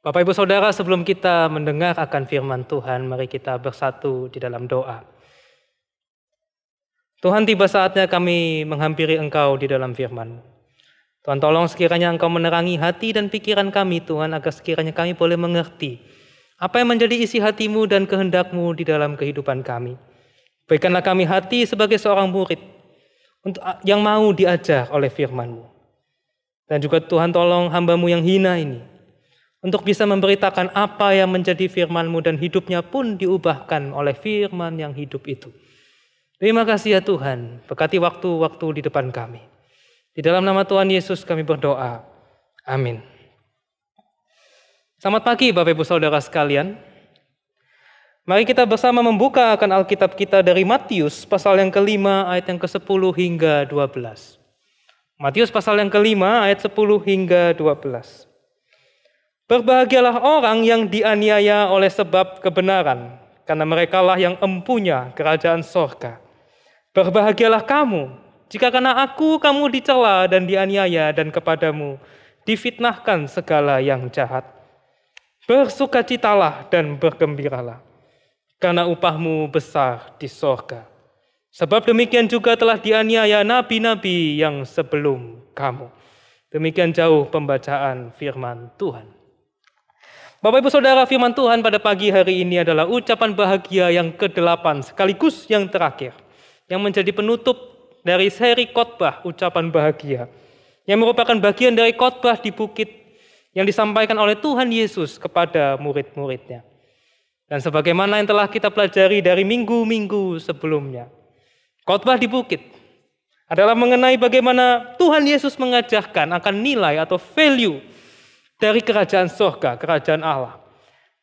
Bapak Ibu Saudara, sebelum kita mendengar akan firman Tuhan, mari kita bersatu di dalam doa. Tuhan, tiba saatnya kami menghampiri Engkau di dalam firman-Mu. Tuhan, tolong sekiranya Engkau menerangi hati dan pikiran kami, Tuhan, agar sekiranya kami boleh mengerti apa yang menjadi isi hati-Mu dan kehendak-Mu di dalam kehidupan kami. Berikanlah kami hati sebagai seorang murid yang mau diajar oleh firman-Mu. Dan juga Tuhan, tolong hamba-Mu yang hina ini untuk bisa memberitakan apa yang menjadi firman-Mu dan hidupnya pun diubahkan oleh firman yang hidup itu. Terima kasih ya Tuhan, berkati waktu-waktu di depan kami. Di dalam nama Tuhan Yesus kami berdoa. Amin. Selamat pagi Bapak Ibu Saudara sekalian. Mari kita bersama membuka akan Alkitab kita dari Matius pasal yang kelima ayat yang ke-10 hingga 12. Matius pasal yang kelima ayat 10 hingga 12. Berbahagialah orang yang dianiaya oleh sebab kebenaran, karena merekalah yang empunya kerajaan sorga. Berbahagialah kamu, jika karena aku kamu dicela dan dianiaya dan kepadamu difitnahkan segala yang jahat. Bersukacitalah dan bergembiralah, karena upahmu besar di sorga. Sebab demikian juga telah dianiaya nabi-nabi yang sebelum kamu. Demikian jauh pembacaan firman Tuhan. Bapak Ibu Saudara, firman Tuhan pada pagi hari ini adalah ucapan bahagia yang ke-8 sekaligus yang terakhir, yang menjadi penutup dari seri khotbah ucapan bahagia, yang merupakan bagian dari khotbah di bukit yang disampaikan oleh Tuhan Yesus kepada murid-muridnya. Dan sebagaimana yang telah kita pelajari dari minggu-minggu sebelumnya, khotbah di bukit adalah mengenai bagaimana Tuhan Yesus mengajarkan akan nilai atau value dari kerajaan surga, kerajaan Allah.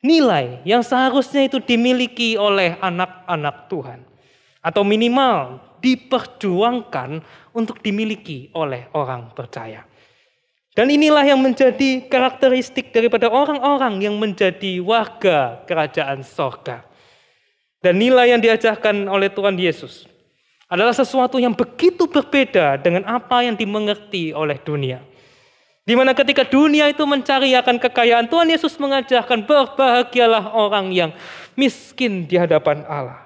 Nilai yang seharusnya itu dimiliki oleh anak-anak Tuhan. Atau minimal diperjuangkan untuk dimiliki oleh orang percaya. Dan inilah yang menjadi karakteristik daripada orang-orang yang menjadi warga kerajaan surga. Dan nilai yang diajarkan oleh Tuhan Yesus adalah sesuatu yang begitu berbeda dengan apa yang dimengerti oleh dunia. Di mana ketika dunia itu mencari akan kekayaan, Tuhan Yesus mengajarkan berbahagialah orang yang miskin di hadapan Allah.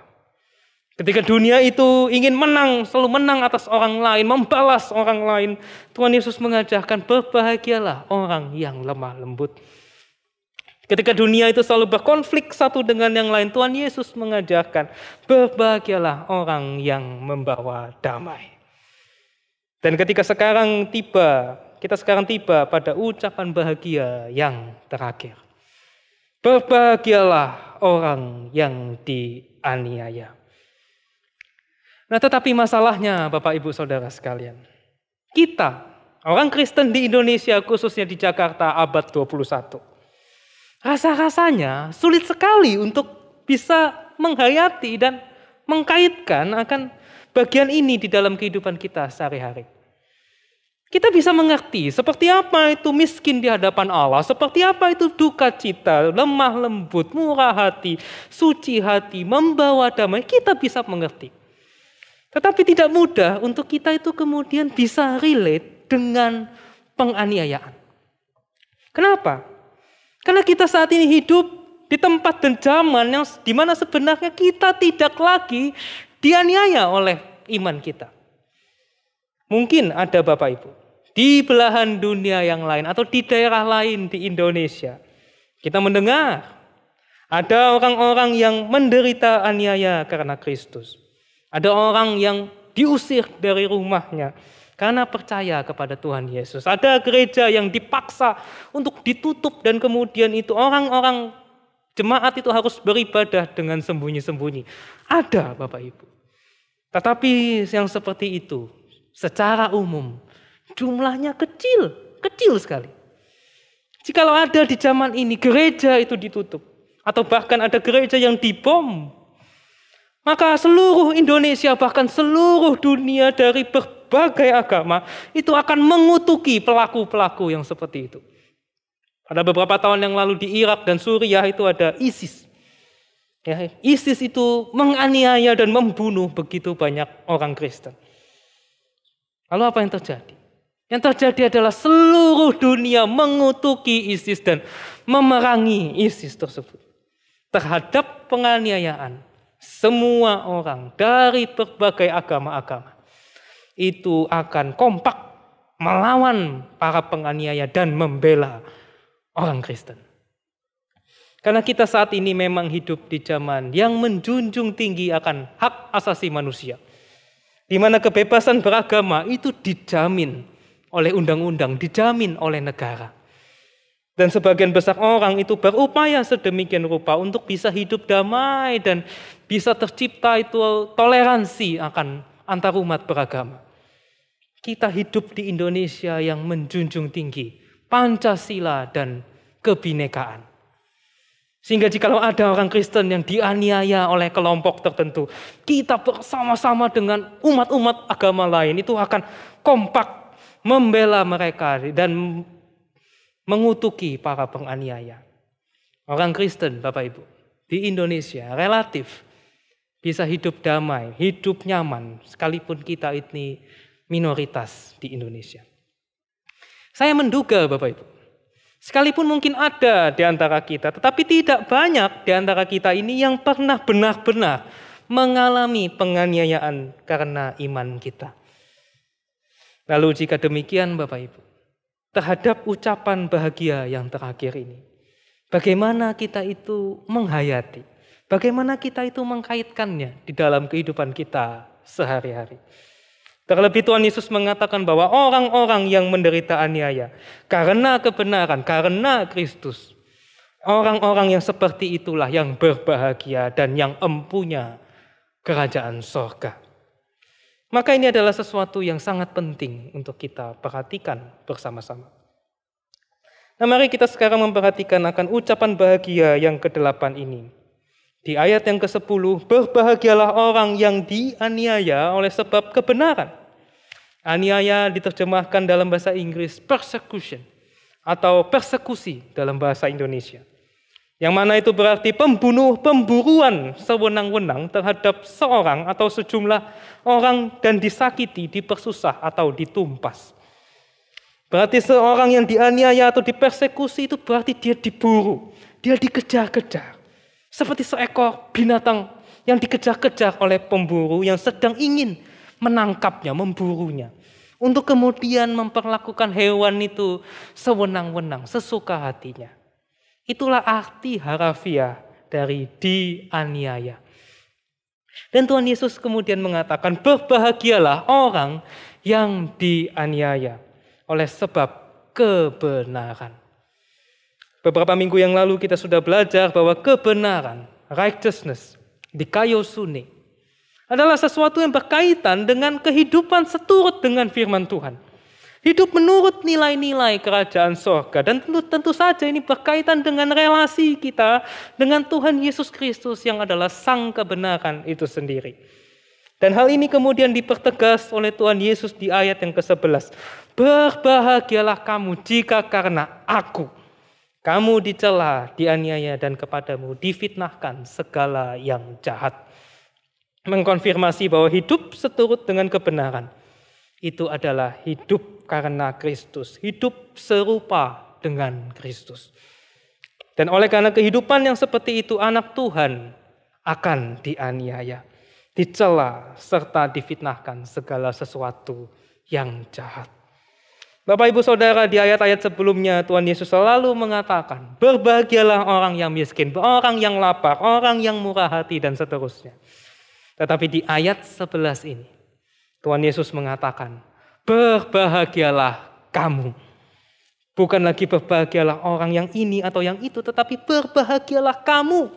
Ketika dunia itu ingin menang, selalu menang atas orang lain, membalas orang lain, Tuhan Yesus mengajarkan berbahagialah orang yang lemah lembut. Ketika dunia itu selalu berkonflik satu dengan yang lain, Tuhan Yesus mengajarkan berbahagialah orang yang membawa damai. Dan ketika kita sekarang tiba pada ucapan bahagia yang terakhir. Berbahagialah orang yang dianiaya. Nah, tetapi masalahnya Bapak Ibu Saudara sekalian, kita, orang Kristen di Indonesia, khususnya di Jakarta abad 21, rasa-rasanya sulit sekali untuk bisa menghayati dan mengkaitkan akan bagian ini di dalam kehidupan kita sehari-hari. Kita bisa mengerti seperti apa itu miskin di hadapan Allah, seperti apa itu duka cita, lemah lembut, murah hati, suci hati, membawa damai. Kita bisa mengerti. Tetapi tidak mudah untuk kita itu kemudian bisa relate dengan penganiayaan. Kenapa? Karena kita saat ini hidup di tempat dan zaman yang dimana sebenarnya kita tidak lagi dianiaya oleh iman kita. Mungkin ada Bapak Ibu di belahan dunia yang lain atau di daerah lain di Indonesia, kita mendengar ada orang-orang yang menderita aniaya karena Kristus. Ada orang yang diusir dari rumahnya karena percaya kepada Tuhan Yesus. Ada gereja yang dipaksa untuk ditutup dan kemudian itu orang-orang jemaat itu harus beribadah dengan sembunyi-sembunyi. Ada Bapak Ibu. Tetapi yang seperti itu secara umum jumlahnya kecil sekali. Jikalau ada di zaman ini gereja itu ditutup, atau bahkan ada gereja yang dibom, maka seluruh Indonesia, bahkan seluruh dunia dari berbagai agama itu akan mengutuki pelaku-pelaku yang seperti itu. Pada beberapa tahun yang lalu di Irak dan Suriah itu ada ISIS. Ya, ISIS itu menganiaya dan membunuh begitu banyak orang Kristen. Lalu apa yang terjadi? Yang terjadi adalah seluruh dunia mengutuki ISIS dan memerangi ISIS tersebut. Terhadap penganiayaan semua orang dari berbagai agama-agama itu akan kompak melawan para penganiaya dan membela orang Kristen. Karena kita saat ini memang hidup di zaman yang menjunjung tinggi akan hak asasi manusia, di mana kebebasan beragama itu dijamin oleh undang-undang, dijamin oleh negara. Dan sebagian besar orang itu berupaya sedemikian rupa untuk bisa hidup damai dan bisa tercipta itu toleransi akan antar umat beragama. Kita hidup di Indonesia yang menjunjung tinggi Pancasila dan kebinekaan. Sehingga jikalau ada orang Kristen yang dianiaya oleh kelompok tertentu, kita bersama-sama dengan umat-umat agama lain itu akan kompak membela mereka dan mengutuki para penganiaya. Orang Kristen, Bapak Ibu, di Indonesia relatif bisa hidup damai, hidup nyaman, sekalipun kita ini minoritas di Indonesia. Saya menduga, Bapak Ibu, sekalipun mungkin ada di antara kita, tetapi tidak banyak di antara kita ini yang pernah benar-benar mengalami penganiayaan karena iman kita. Lalu jika demikian Bapak Ibu, terhadap ucapan bahagia yang terakhir ini, bagaimana kita itu menghayati, bagaimana kita itu mengkaitkannya di dalam kehidupan kita sehari-hari. Terlebih Tuhan Yesus mengatakan bahwa orang-orang yang menderita aniaya karena kebenaran, karena Kristus, orang-orang yang seperti itulah yang berbahagia dan yang empunya kerajaan sorga. Maka ini adalah sesuatu yang sangat penting untuk kita perhatikan bersama-sama. Nah, mari kita sekarang memperhatikan akan ucapan bahagia yang ke-8 ini. Di ayat yang ke-10, berbahagialah orang yang dianiaya oleh sebab kebenaran. Aniaya diterjemahkan dalam bahasa Inggris persecution atau persekusi dalam bahasa Indonesia. Yang mana itu berarti pemburuan sewenang-wenang terhadap seorang atau sejumlah orang dan disakiti, dipersusah atau ditumpas. Berarti seorang yang dianiaya atau dipersekusi itu berarti dia diburu, dia dikejar-kejar. Seperti seekor binatang yang dikejar-kejar oleh pemburu yang sedang ingin menangkapnya, memburunya. Untuk kemudian memperlakukan hewan itu sewenang-wenang, sesuka hatinya. Itulah arti harafiah dari dianiaya. Dan Tuhan Yesus kemudian mengatakan, berbahagialah orang yang dianiaya oleh sebab kebenaran. Beberapa minggu yang lalu kita sudah belajar bahwa kebenaran, righteousness, dikaiosune, adalah sesuatu yang berkaitan dengan kehidupan seturut dengan firman Tuhan. Hidup menurut nilai-nilai kerajaan sorga. Dan tentu saja ini berkaitan dengan relasi kita dengan Tuhan Yesus Kristus yang adalah sang kebenaran itu sendiri. Dan hal ini kemudian dipertegas oleh Tuhan Yesus di ayat yang ke-11. Berbahagialah kamu jika karena aku, kamu dicela, dianiaya, dan kepadamu difitnahkan segala yang jahat. Mengkonfirmasi bahwa hidup seturut dengan kebenaran itu adalah hidup karena Kristus, hidup serupa dengan Kristus. Dan oleh karena kehidupan yang seperti itu, anak Tuhan akan dianiaya, dicela, serta difitnahkan segala sesuatu yang jahat. Bapak Ibu Saudara, di ayat-ayat sebelumnya Tuhan Yesus selalu mengatakan, berbahagialah orang yang miskin, orang yang lapar, orang yang murah hati, dan seterusnya. Tetapi di ayat 11 ini, Tuhan Yesus mengatakan, berbahagialah kamu. Bukan lagi berbahagialah orang yang ini atau yang itu, tetapi berbahagialah kamu.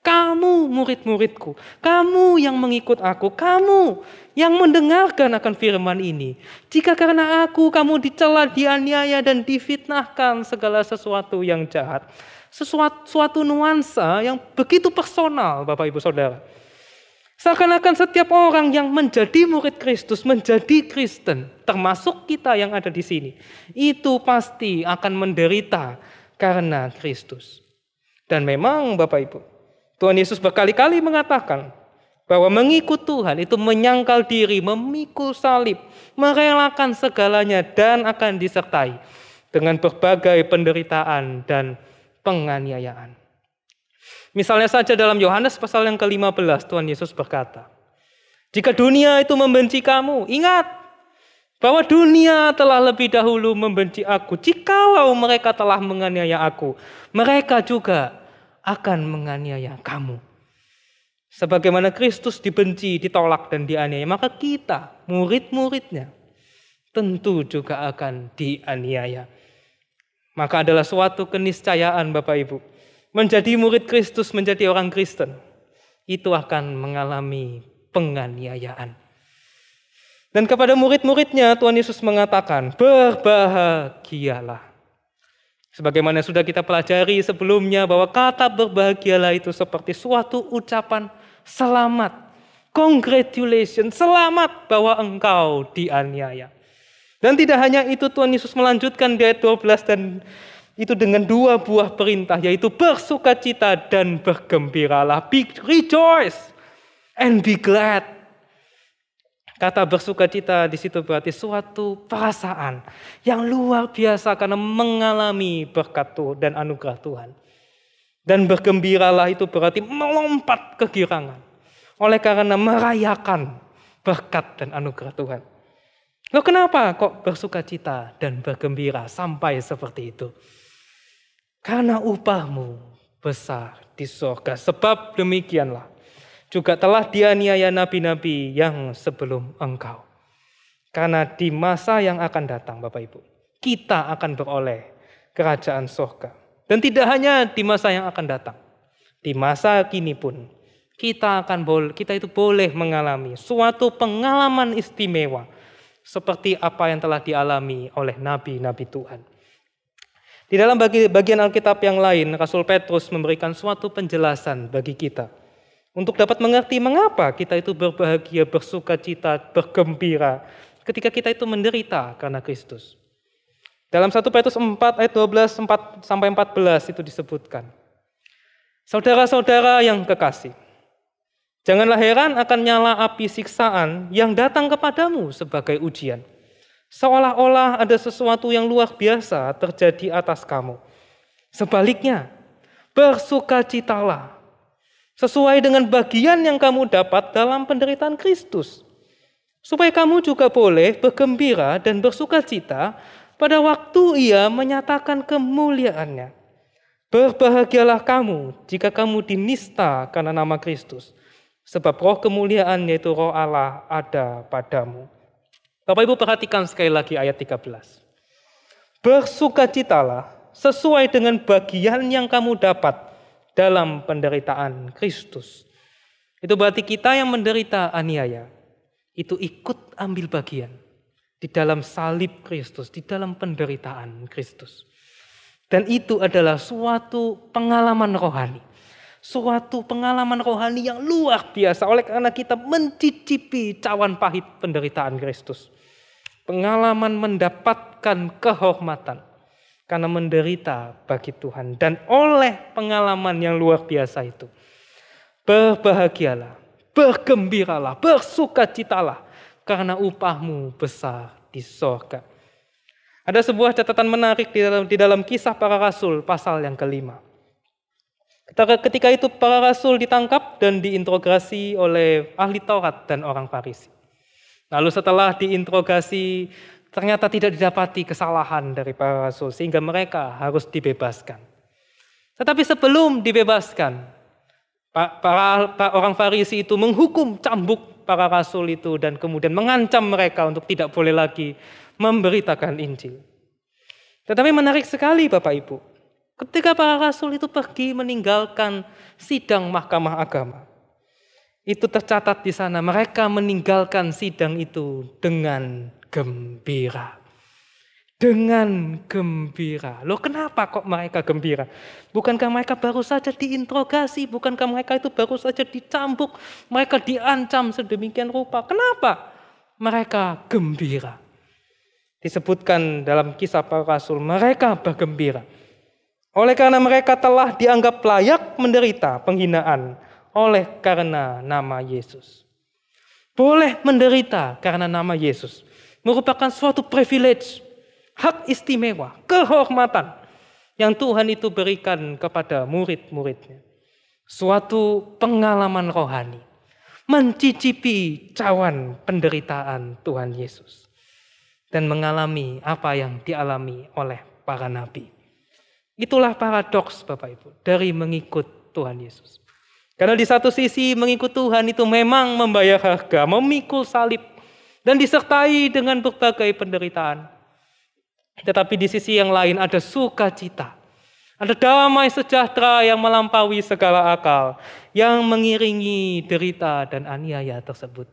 Kamu murid-muridku, kamu yang mengikut aku, kamu yang mendengarkan akan firman ini. Jika karena aku kamu dicela, dianiaya, dan difitnahkan segala sesuatu yang jahat. Suatu nuansa yang begitu personal, Bapak Ibu Saudara. Seakan-akan setiap orang yang menjadi murid Kristus, menjadi Kristen, termasuk kita yang ada di sini, itu pasti akan menderita karena Kristus. Dan memang Bapak Ibu, Tuhan Yesus berkali-kali mengatakan Bahwa mengikut Tuhan itu menyangkal diri, memikul salib, merelakan segalanya dan akan disertai dengan berbagai penderitaan dan penganiayaan. Misalnya saja dalam Yohanes pasal yang ke-15 Tuhan Yesus berkata, jika dunia itu membenci kamu, ingat bahwa dunia telah lebih dahulu membenci aku. Jikalau mereka telah menganiaya aku, mereka juga akan menganiaya kamu. Sebagaimana Kristus dibenci, ditolak, dan dianiaya, maka kita, murid-muridnya, tentu juga akan dianiaya. Maka adalah suatu keniscayaan Bapak Ibu. Menjadi murid Kristus, menjadi orang Kristen, itu akan mengalami penganiayaan. Dan kepada murid-muridnya Tuhan Yesus mengatakan, berbahagialah. Sebagaimana sudah kita pelajari sebelumnya bahwa kata berbahagialah itu seperti suatu ucapan selamat, congratulations, selamat bahwa engkau dianiaya. Dan tidak hanya itu, Tuhan Yesus melanjutkan di ayat 12 dan itu dengan dua buah perintah, yaitu bersukacita dan bergembiralah. Rejoice and be glad. Kata bersukacita di situ berarti suatu perasaan yang luar biasa karena mengalami berkat dan anugerah Tuhan. Dan bergembiralah itu berarti melompat kegirangan oleh karena merayakan berkat dan anugerah Tuhan. Loh kenapa kok bersukacita dan bergembira sampai seperti itu? Karena upahmu besar di surga. Sebab demikianlah juga telah dianiaya nabi-nabi yang sebelum engkau. Karena di masa yang akan datang Bapak Ibu, kita akan beroleh kerajaan surga. Dan tidak hanya di masa yang akan datang, di masa kini pun kita itu boleh mengalami suatu pengalaman istimewa seperti apa yang telah dialami oleh nabi-nabi Tuhan. Di dalam bagian Alkitab yang lain, Rasul Petrus memberikan suatu penjelasan bagi kita untuk dapat mengerti mengapa kita itu berbahagia, bersukacita, bergembira ketika kita itu menderita karena Kristus. Dalam 1 Petrus 4 ayat 12 sampai 14 itu disebutkan, saudara-saudara yang kekasih, janganlah heran akan nyala api siksaan yang datang kepadamu sebagai ujian, seolah-olah ada sesuatu yang luar biasa terjadi atas kamu. Sebaliknya, bersukacitalah sesuai dengan bagian yang kamu dapat dalam penderitaan Kristus, supaya kamu juga boleh bergembira dan bersukacita pada waktu Ia menyatakan kemuliaannya. Berbahagialah kamu jika kamu dinista karena nama Kristus, sebab roh kemuliaan yaitu roh Allah ada padamu. Bapak Ibu perhatikan sekali lagi ayat 13. Bersukacitalah sesuai dengan bagian yang kamu dapat dalam penderitaan Kristus. Itu berarti kita yang menderita aniaya, itu ikut ambil bagian di dalam salib Kristus, di dalam penderitaan Kristus. Dan itu adalah suatu pengalaman rohani. Suatu pengalaman rohani yang luar biasa oleh karena kita mencicipi cawan pahit penderitaan Kristus. Pengalaman mendapatkan kehormatan karena menderita bagi Tuhan. Dan oleh pengalaman yang luar biasa itu, berbahagialah, bergembiralah, bersukacitalah, karena upahmu besar di surga. Ada sebuah catatan menarik di dalam Kisah Para Rasul pasal yang ke-5. Ketika itu para rasul ditangkap dan diinterogasi oleh ahli Taurat dan orang Farisi. Lalu setelah diinterogasi ternyata tidak didapati kesalahan dari para rasul sehingga mereka harus dibebaskan. Tetapi sebelum dibebaskan, para orang Farisi itu menghukum cambuk para rasul itu dan kemudian mengancam mereka untuk tidak boleh lagi memberitakan Injil. Tetapi menarik sekali Bapak Ibu, ketika para rasul itu pergi meninggalkan sidang mahkamah agama, itu tercatat di sana mereka meninggalkan sidang itu dengan gembira. Dengan gembira. Loh kenapa kok mereka gembira? Bukankah mereka baru saja diinterogasi? Bukankah mereka itu baru saja dicambuk? Mereka diancam sedemikian rupa. Kenapa mereka gembira? Disebutkan dalam Kisah Para Rasul, mereka bergembira oleh karena mereka telah dianggap layak menderita penghinaan oleh karena nama Yesus. Boleh menderita karena nama Yesus merupakan suatu privilege, hak istimewa, kehormatan yang Tuhan itu berikan kepada murid-muridnya. Suatu pengalaman rohani, mencicipi cawan penderitaan Tuhan Yesus dan mengalami apa yang dialami oleh para nabi. Itulah paradoks Bapak Ibu dari mengikut Tuhan Yesus. Karena di satu sisi mengikut Tuhan itu memang membayar harga, memikul salib, dan disertai dengan berbagai penderitaan. Tetapi di sisi yang lain ada sukacita, ada damai sejahtera yang melampaui segala akal, yang mengiringi derita dan aniaya tersebut.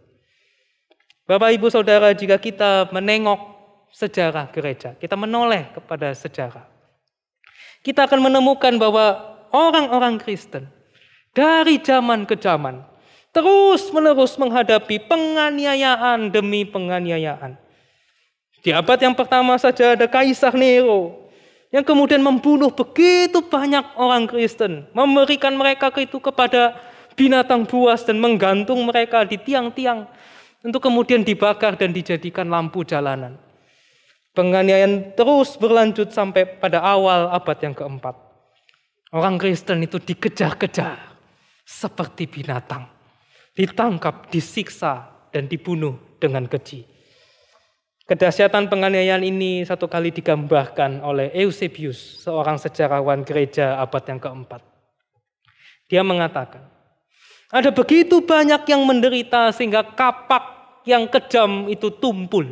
Bapak Ibu Saudara, jika kita menengok sejarah gereja, kita menoleh kepada sejarah, kita akan menemukan bahwa orang-orang Kristen dari zaman ke zaman terus-menerus menghadapi penganiayaan demi penganiayaan. Di abad yang pertama saja ada Kaisar Nero yang kemudian membunuh begitu banyak orang Kristen, memberikan mereka itu kepada binatang buas dan menggantung mereka di tiang-tiang untuk kemudian dibakar dan dijadikan lampu jalanan. Penganiayaan terus berlanjut sampai pada awal abad yang keempat. Orang Kristen itu dikejar-kejar seperti binatang, ditangkap, disiksa, dan dibunuh dengan keji. Kedahsyatan penganiayaan ini satu kali digambarkan oleh Eusebius, seorang sejarawan gereja abad yang keempat. Dia mengatakan, ada begitu banyak yang menderita sehingga kapak yang kejam itu tumpul,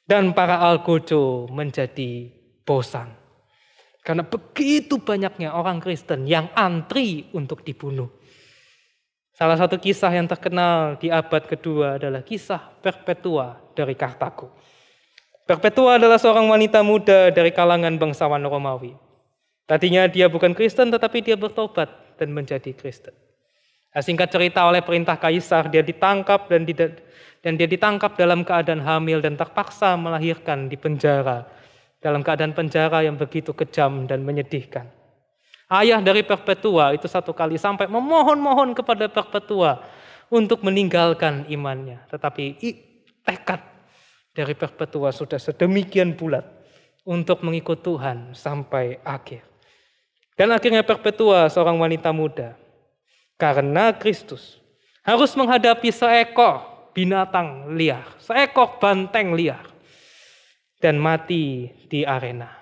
dan para algojo menjadi bosan. Karena begitu banyaknya orang Kristen yang antri untuk dibunuh. Salah satu kisah yang terkenal di abad kedua adalah kisah Perpetua dari Kartago. Perpetua adalah seorang wanita muda dari kalangan bangsawan Romawi. Tadinya dia bukan Kristen tetapi dia bertobat dan menjadi Kristen. Singkat cerita, oleh perintah kaisar dia ditangkap dan dia ditangkap dalam keadaan hamil dan terpaksa melahirkan di penjara. Dalam keadaan penjara yang begitu kejam dan menyedihkan. Ayah dari Perpetua itu satu kali sampai memohon-mohon kepada Perpetua untuk meninggalkan imannya. Tetapi tekad dari Perpetua sudah sedemikian bulat untuk mengikut Tuhan sampai akhir. Dan akhirnya Perpetua, seorang wanita muda, karena Kristus harus menghadapi seekor binatang liar, seekor banteng liar, dan mati di arena.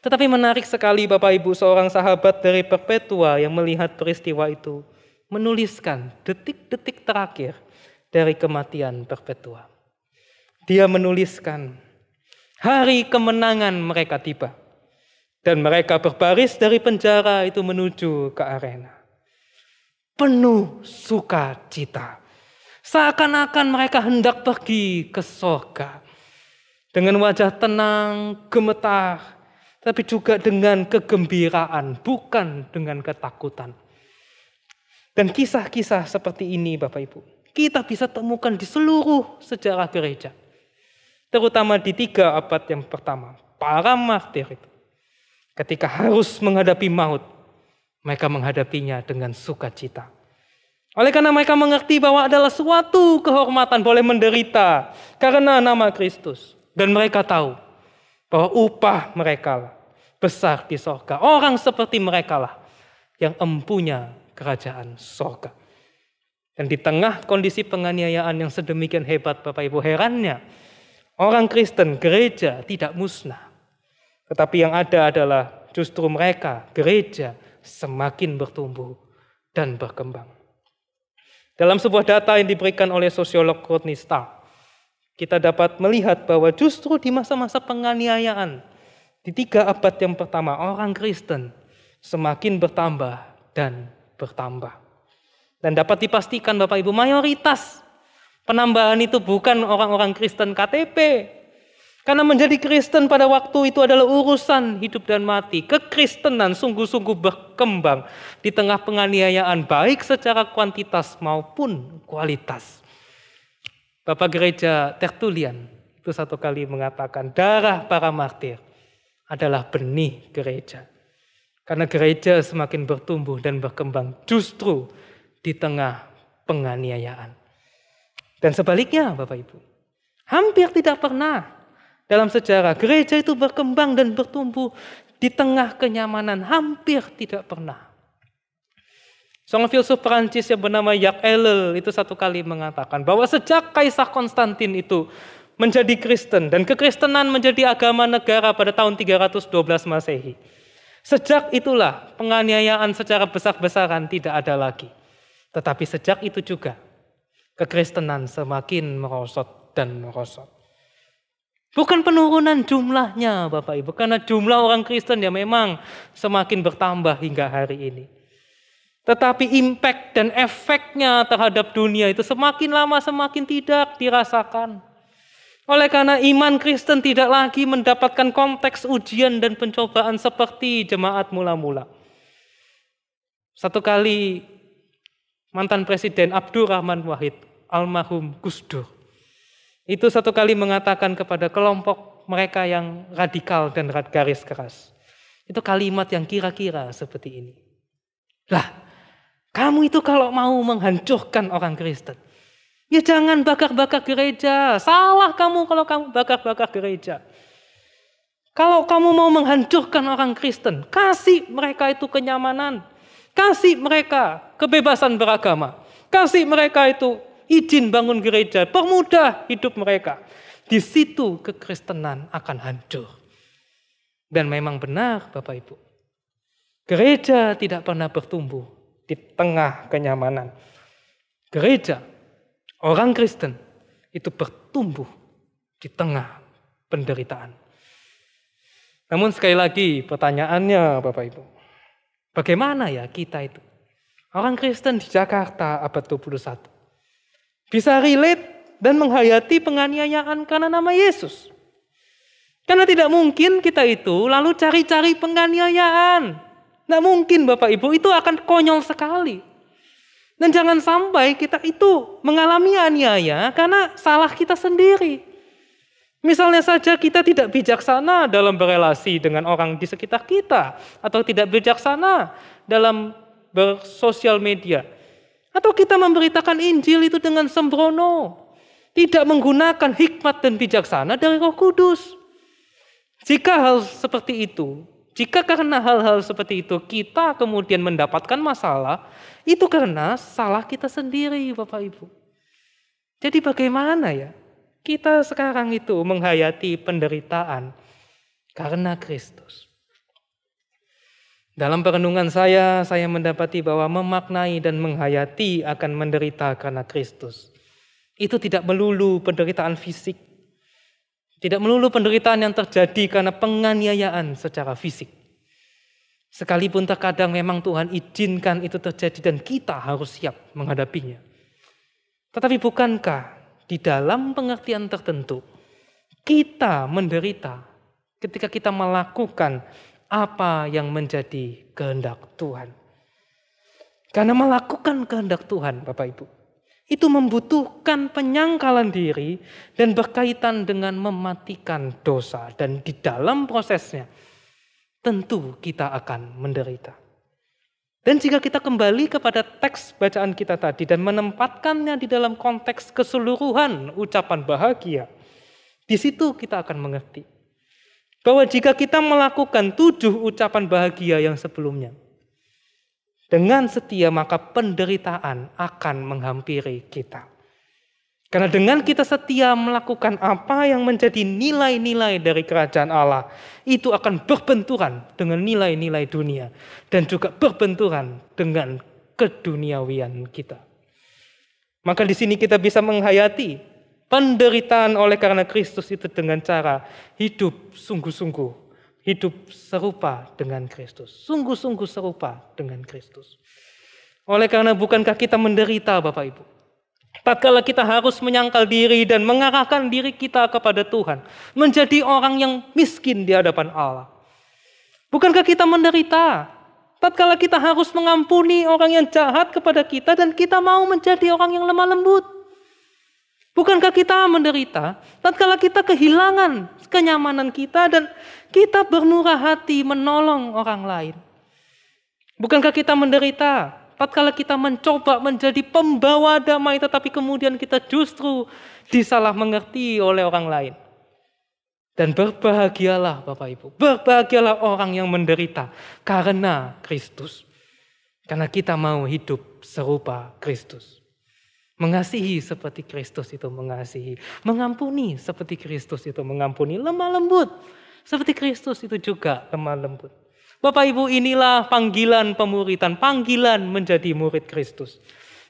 Tetapi menarik sekali Bapak Ibu, seorang sahabat dari Perpetua yang melihat peristiwa itu menuliskan detik-detik terakhir dari kematian Perpetua. Dia menuliskan, hari kemenangan mereka tiba dan mereka berbaris dari penjara itu menuju ke arena. Penuh sukacita, seakan-akan mereka hendak pergi ke surga. Dengan wajah tenang, gemetar, tapi juga dengan kegembiraan, bukan dengan ketakutan. Dan kisah-kisah seperti ini Bapak Ibu, kita bisa temukan di seluruh sejarah gereja. Terutama di 3 abad yang pertama, para martir itu, ketika harus menghadapi maut, mereka menghadapinya dengan sukacita. Oleh karena mereka mengerti bahwa adalah suatu kehormatan boleh menderita karena nama Kristus. Dan mereka tahu bahwa upah mereka lah besar di sorga. Orang seperti mereka lah yang empunya kerajaan sorga. Dan di tengah kondisi penganiayaan yang sedemikian hebat Bapak Ibu, herannya orang Kristen, gereja tidak musnah. Tetapi yang ada adalah justru mereka, gereja, semakin bertumbuh dan berkembang. Dalam sebuah data yang diberikan oleh sosiolog Courtney Starr, kita dapat melihat bahwa justru di masa-masa penganiayaan, di 3 abad yang pertama, orang Kristen semakin bertambah dan bertambah. Dan dapat dipastikan Bapak Ibu, mayoritas penambahan itu bukan orang-orang Kristen KTP. Karena menjadi Kristen pada waktu itu adalah urusan hidup dan mati. Kekristenan sungguh-sungguh berkembang di tengah penganiayaan, baik secara kuantitas maupun kualitas. Bapak Gereja Tertullian itu satu kali mengatakan, darah para martir adalah benih gereja. Karena gereja semakin bertumbuh dan berkembang justru di tengah penganiayaan. Dan sebaliknya Bapak Ibu, hampir tidak pernah dalam sejarah gereja itu berkembang dan bertumbuh di tengah kenyamanan, hampir tidak pernah. Seorang filsuf Perancis yang bernama Jacques Ellul itu satu kali mengatakan bahwa sejak Kaisar Konstantin itu menjadi Kristen dan kekristenan menjadi agama negara pada tahun 312 Masehi. Sejak itulah penganiayaan secara besar-besaran tidak ada lagi. Tetapi sejak itu juga kekristenan semakin merosot dan merosot. Bukan penurunan jumlahnya Bapak Ibu, karena jumlah orang Kristen ya memang semakin bertambah hingga hari ini. Tetapi impact dan efeknya terhadap dunia itu semakin lama semakin tidak dirasakan. Oleh karena iman Kristen tidak lagi mendapatkan konteks ujian dan pencobaan seperti jemaat mula-mula. Satu kali mantan Presiden Abdurrahman Wahid, almarhum Gus Dur, itu satu kali mengatakan kepada kelompok mereka yang radikal dan garis keras. Itu kalimat yang kira-kira seperti ini. Lah, kamu itu kalau mau menghancurkan orang Kristen, ya jangan bakar-bakar gereja. Salah kamu kalau kamu bakar-bakar gereja. Kalau kamu mau menghancurkan orang Kristen, kasih mereka itu kenyamanan. Kasih mereka kebebasan beragama. Kasih mereka itu izin bangun gereja. Permudah hidup mereka. Di situ kekristenan akan hancur. Dan memang benar Bapak Ibu. Gereja tidak pernah bertumbuh di tengah kenyamanan. Gereja, orang Kristen itu bertumbuh di tengah penderitaan. Namun sekali lagi pertanyaannya Bapak Ibu, bagaimana ya kita itu? Orang Kristen di Jakarta abad 21 bisa relate dan menghayati penganiayaan karena nama Yesus. Karena tidak mungkin kita itu lalu cari-cari penganiayaan. Tidak mungkin Bapak Ibu, itu akan konyol sekali. Dan jangan sampai kita itu mengalami aniaya karena salah kita sendiri. Misalnya saja kita tidak bijaksana dalam berelasi dengan orang di sekitar kita. Atau tidak bijaksana dalam bersosial media. Atau kita memberitakan Injil itu dengan sembrono. Tidak menggunakan hikmat dan bijaksana dari Roh Kudus. Jika hal seperti itu, jika karena hal-hal seperti itu kita kemudian mendapatkan masalah, itu karena salah kita sendiri Bapak Ibu. Jadi bagaimana ya kita sekarang itu menghayati penderitaan karena Kristus. Dalam perenungan saya mendapati bahwa memaknai dan menghayati akan menderita karena Kristus. Itu tidak melulu penderitaan fisik. Tidak melulu penderitaan yang terjadi karena penganiayaan secara fisik. Sekalipun terkadang memang Tuhan izinkan itu terjadi dan kita harus siap menghadapinya. Tetapi bukankah di dalam pengertian tertentu kita menderita ketika kita melakukan apa yang menjadi kehendak Tuhan. Karena melakukan kehendak Tuhan Bapak Ibu, itu membutuhkan penyangkalan diri dan berkaitan dengan mematikan dosa. Dan di dalam prosesnya tentu kita akan menderita. Dan jika kita kembali kepada teks bacaan kita tadi dan menempatkannya di dalam konteks keseluruhan ucapan bahagia, di situ kita akan mengerti bahwa jika kita melakukan 7 ucapan bahagia yang sebelumnya, dengan setia maka penderitaan akan menghampiri kita. Karena dengan kita setia melakukan apa yang menjadi nilai-nilai dari kerajaan Allah, itu akan berbenturan dengan nilai-nilai dunia dan juga berbenturan dengan keduniawian kita. Maka di sini kita bisa menghayati penderitaan oleh karena Kristus itu dengan cara hidup sungguh-sungguh, hidup serupa dengan Kristus, sungguh-sungguh serupa dengan Kristus. Oleh karena bukankah kita menderita Bapak Ibu? Tatkala kita harus menyangkal diri dan mengarahkan diri kita kepada Tuhan, menjadi orang yang miskin di hadapan Allah. Bukankah kita menderita? Tatkala kita harus mengampuni orang yang jahat kepada kita dan kita mau menjadi orang yang lemah lembut. Bukankah kita menderita? Tatkala kita kehilangan kenyamanan kita dan kita bermurah hati menolong orang lain. Bukankah kita menderita tatkala kita mencoba menjadi pembawa damai, tetapi kemudian kita justru disalah mengerti oleh orang lain? Dan berbahagialah Bapak Ibu, berbahagialah orang yang menderita karena Kristus. Karena kita mau hidup serupa Kristus. Mengasihi seperti Kristus itu mengasihi. Mengampuni seperti Kristus itu mengampuni. Lemah lembut seperti Kristus itu juga lemah lembut. Bapak Ibu, inilah panggilan pemuridan, panggilan menjadi murid Kristus.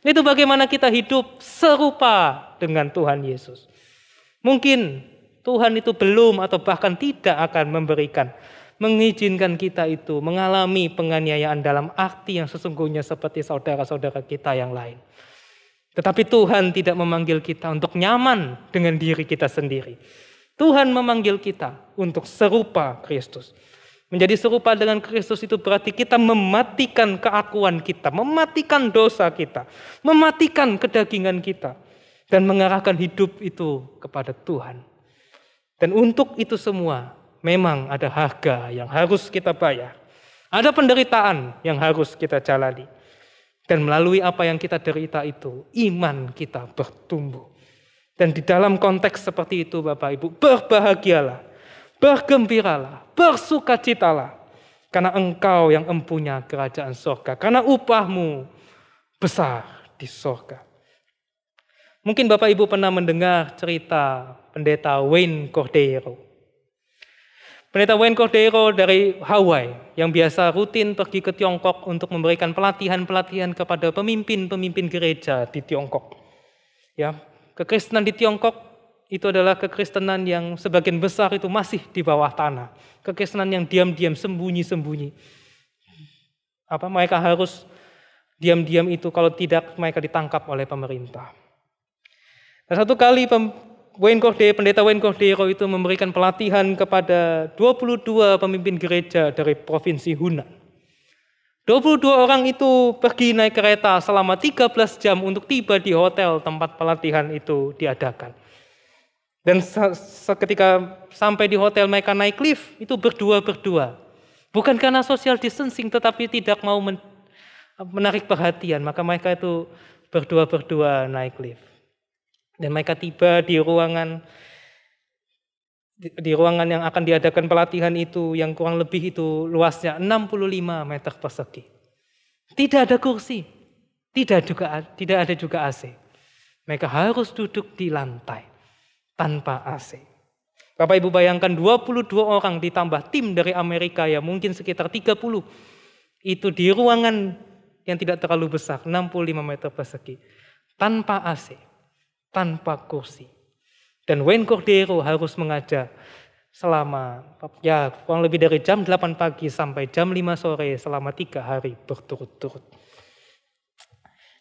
Itu bagaimana kita hidup serupa dengan Tuhan Yesus. Mungkin Tuhan itu belum atau bahkan tidak akan mengizinkan kita itu mengalami penganiayaan dalam arti yang sesungguhnya seperti saudara-saudara kita yang lain. Tetapi Tuhan tidak memanggil kita untuk nyaman dengan diri kita sendiri. Tuhan memanggil kita untuk serupa Kristus. Menjadi serupa dengan Kristus itu berarti kita mematikan keakuan kita, mematikan dosa kita, mematikan kedagingan kita, dan mengarahkan hidup itu kepada Tuhan. Dan untuk itu semua memang ada harga yang harus kita bayar. Ada penderitaan yang harus kita jalani. Dan melalui apa yang kita derita itu, iman kita bertumbuh. Dan di dalam konteks seperti itu Bapak Ibu, berbahagialah, bergembiralah, bersukacitalah. Karena engkau yang empunya kerajaan sorga. Karena upahmu besar di sorga. Mungkin Bapak Ibu pernah mendengar cerita pendeta Wayne Cordeiro. Pendeta Wayne Cordeiro dari Hawaii yang biasa rutin pergi ke Tiongkok untuk memberikan pelatihan-pelatihan kepada pemimpin-pemimpin gereja di Tiongkok. Ya, kekristenan di Tiongkok itu adalah kekristenan yang sebagian besar itu masih di bawah tanah. Kekristenan yang diam-diam, sembunyi-sembunyi. Mereka harus diam-diam itu, kalau tidak mereka ditangkap oleh pemerintah. Dan satu kali pendeta Wayne Cordeiro itu memberikan pelatihan kepada 22 pemimpin gereja dari provinsi Hunan. 22 orang itu pergi naik kereta selama 13 jam untuk tiba di hotel tempat pelatihan itu diadakan. Dan seketika sampai di hotel mereka naik lift itu berdua-berdua. Bukan karena social distancing tetapi tidak mau menarik perhatian, maka mereka itu berdua-berdua naik lift. Dan mereka tiba di ruangan yang akan diadakan pelatihan itu yang kurang lebih itu luasnya 65 meter persegi. Tidak ada kursi, tidak ada juga AC. Mereka harus duduk di lantai tanpa AC. Bapak Ibu bayangkan 22 orang ditambah tim dari Amerika ya mungkin sekitar 30. Itu di ruangan yang tidak terlalu besar, 65 meter persegi. Tanpa AC. Tanpa kursi. Dan Wayne Cordeiro harus mengajar selama kurang lebih dari jam 8 pagi sampai jam 5 sore selama 3 hari berturut-turut.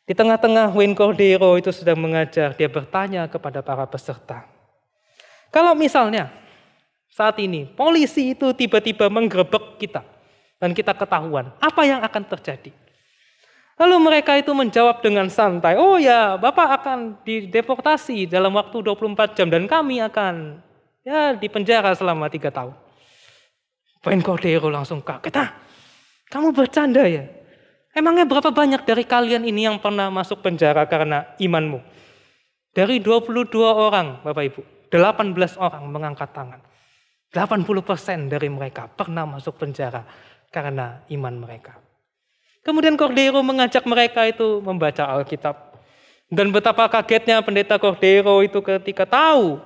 Di tengah-tengah Wayne Cordeiro itu sedang mengajar, dia bertanya kepada para peserta. Kalau misalnya saat ini polisi itu tiba-tiba menggerebek kita dan kita ketahuan, apa yang akan terjadi? Lalu mereka itu menjawab dengan santai, oh ya Bapak akan dideportasi dalam waktu 24 jam dan kami akan dipenjara selama 3 tahun. Wayne Cordeiro langsung kaget, kamu bercanda ya? Emangnya berapa banyak dari kalian ini yang pernah masuk penjara karena imanmu? Dari 22 orang Bapak Ibu, 18 orang mengangkat tangan. 80% dari mereka pernah masuk penjara karena iman mereka. Kemudian Cordeiro mengajak mereka itu membaca Alkitab. Dan betapa kagetnya pendeta Cordeiro itu ketika tahu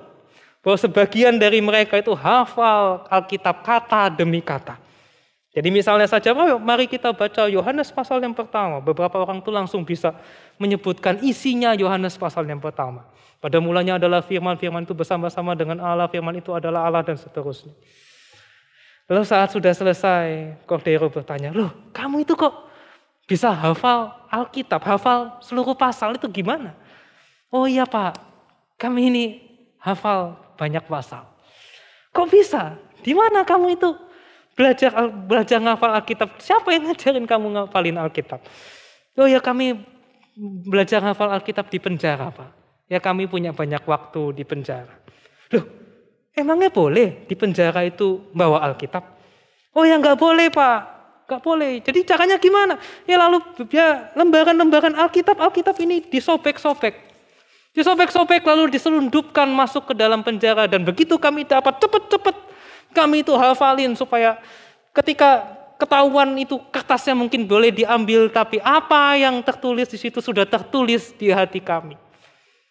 bahwa sebagian dari mereka itu hafal Alkitab kata demi kata. Jadi misalnya saja, mari kita baca Yohanes pasal yang pertama. Beberapa orang itu langsung bisa menyebutkan isinya Yohanes pasal yang pertama. Pada mulanya adalah firman itu bersama-sama dengan Allah, firman itu adalah Allah dan seterusnya. Lalu saat sudah selesai, Cordeiro bertanya, loh kamu itu kok bisa hafal Alkitab, hafal seluruh pasal itu gimana? Oh iya Pak, kami ini hafal banyak pasal. Kok bisa? Di mana kamu itu belajar ngafal Alkitab? Siapa yang ngajarin kamu ngafalin Alkitab? Oh ya kami belajar ngafal Alkitab di penjara Pak. Ya kami punya banyak waktu di penjara. Loh, emangnya boleh di penjara itu bawa Alkitab? Oh ya nggak boleh Pak. Nggak boleh. Jadi caranya gimana? Ya lalu ya lembaran-lembaran Alkitab ini disobek-sobek. Disobek-sobek lalu diselundupkan masuk ke dalam penjara. Dan begitu kami dapat cepet-cepet kami itu hafalin supaya ketika ketahuan itu kertasnya mungkin boleh diambil, tapi apa yang tertulis di situ sudah tertulis di hati kami.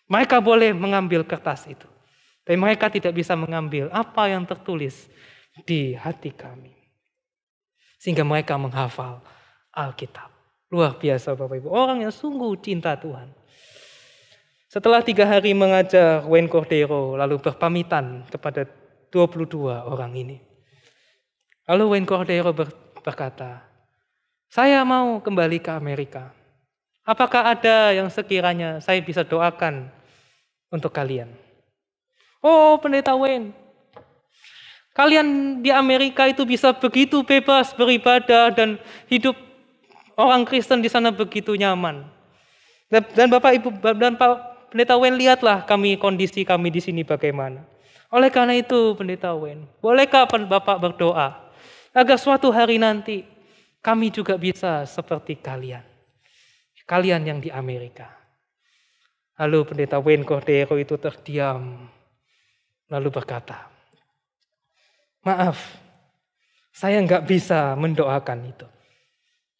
Mereka boleh mengambil kertas itu, tapi mereka tidak bisa mengambil apa yang tertulis di hati kami. Sehingga mereka menghafal Alkitab. Luar biasa Bapak Ibu, orang yang sungguh cinta Tuhan. Setelah 3 hari mengajar Wayne Cordeiro, lalu berpamitan kepada 22 orang ini. Lalu Wayne Cordeiro berkata, saya mau kembali ke Amerika. Apakah ada yang sekiranya saya bisa doakan untuk kalian? Oh Pendeta Wayne, kalian di Amerika itu bisa begitu bebas beribadah dan hidup orang Kristen di sana begitu nyaman. Dan Bapak Ibu dan Pak Pendeta Wayne, lihatlah kondisi kami di sini bagaimana. Oleh karena itu Pendeta Wayne, bolehkah Bapak berdoa agar suatu hari nanti kami juga bisa seperti kalian. Kalian yang di Amerika. Lalu Pendeta Wayne Cordeiro itu terdiam. Lalu berkata, maaf, saya nggak bisa mendoakan itu.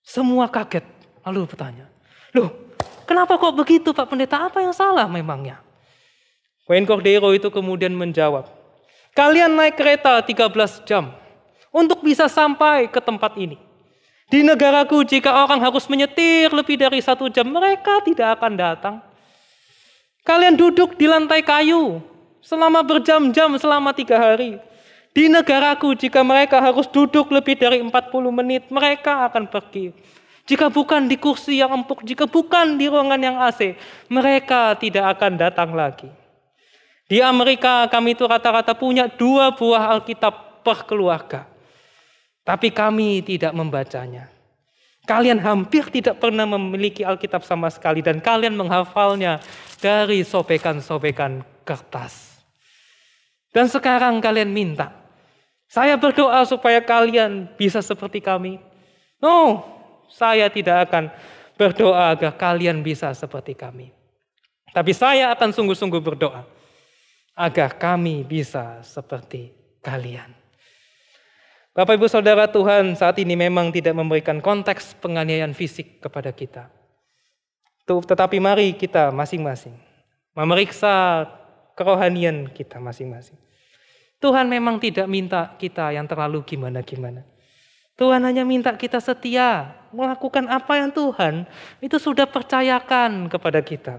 Semua kaget. Lalu bertanya, loh kenapa kok begitu Pak Pendeta? Apa yang salah memangnya? Wayne Cordeiro itu kemudian menjawab, kalian naik kereta 13 jam untuk bisa sampai ke tempat ini. Di negaraku jika orang harus menyetir lebih dari 1 jam, mereka tidak akan datang. Kalian duduk di lantai kayu selama berjam-jam selama 3 hari. Di negaraku jika mereka harus duduk lebih dari 40 menit, mereka akan pergi. Jika bukan di kursi yang empuk, jika bukan di ruangan yang AC, mereka tidak akan datang lagi. Di Amerika kami itu rata-rata punya 2 buah Alkitab per keluarga. Tapi kami tidak membacanya. Kalian hampir tidak pernah memiliki Alkitab sama sekali. Dan kalian menghafalnya dari sobekan-sobekan kertas. Dan sekarang kalian minta, saya berdoa supaya kalian bisa seperti kami. No, saya tidak akan berdoa agar kalian bisa seperti kami. Tapi saya akan sungguh-sungguh berdoa agar kami bisa seperti kalian. Bapak Ibu Saudara, Tuhan saat ini memang tidak memberikan konteks penganiayaan fisik kepada kita. Tetapi mari kita masing-masing memeriksa kerohanian kita masing-masing. Tuhan memang tidak minta kita yang terlalu gimana-gimana. Tuhan hanya minta kita setia melakukan apa yang Tuhan itu sudah percayakan kepada kita.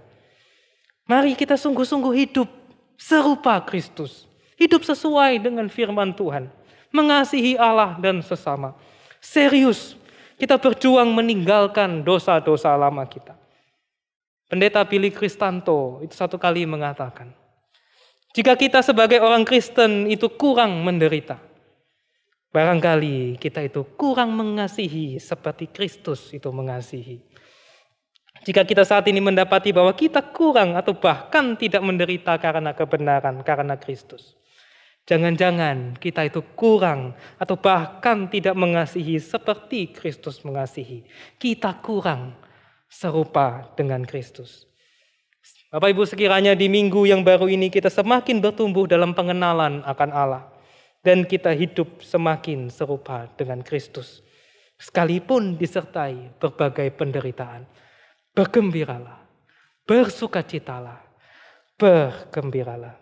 Mari kita sungguh-sungguh hidup serupa Kristus. Hidup sesuai dengan firman Tuhan. Mengasihi Allah dan sesama. Serius, kita berjuang meninggalkan dosa-dosa lama kita. Pendeta Billy Kristanto itu satu kali mengatakan, jika kita sebagai orang Kristen itu kurang menderita, barangkali kita itu kurang mengasihi seperti Kristus itu mengasihi. Jika kita saat ini mendapati bahwa kita kurang atau bahkan tidak menderita karena kebenaran, karena Kristus, jangan-jangan kita itu kurang atau bahkan tidak mengasihi seperti Kristus mengasihi. Kita kurang serupa dengan Kristus. Bapak Ibu, sekiranya di minggu yang baru ini kita semakin bertumbuh dalam pengenalan akan Allah. Dan kita hidup semakin serupa dengan Kristus. Sekalipun disertai berbagai penderitaan. Bergembiralah, bersukacitalah, bergembiralah.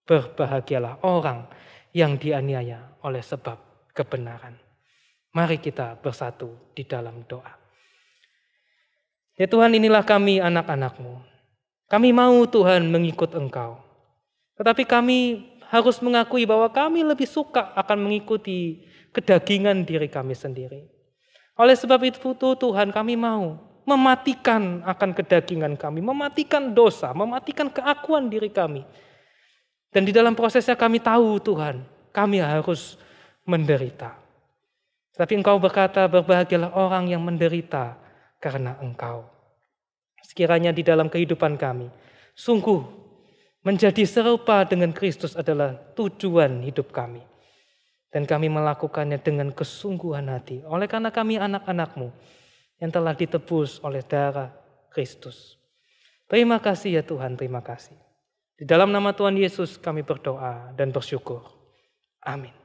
Berbahagialah orang yang dianiaya oleh sebab kebenaran. Mari kita bersatu di dalam doa. Ya Tuhan, inilah kami anak-anak-Mu. Kami mau Tuhan mengikut Engkau. Tetapi kami harus mengakui bahwa kami lebih suka akan mengikuti kedagingan diri kami sendiri. Oleh sebab itu Tuhan, kami mau mematikan akan kedagingan kami, mematikan dosa, mematikan keakuan diri kami. Dan di dalam prosesnya kami tahu Tuhan, kami harus menderita. Tapi Engkau berkata, berbahagialah orang yang menderita karena Engkau. Sekiranya di dalam kehidupan kami, sungguh menjadi serupa dengan Kristus adalah tujuan hidup kami. Dan kami melakukannya dengan kesungguhan hati. Oleh karena kami anak-anak-Mu yang telah ditebus oleh darah Kristus. Terima kasih ya Tuhan, terima kasih. Di dalam nama Tuhan Yesus kami berdoa dan bersyukur. Amin.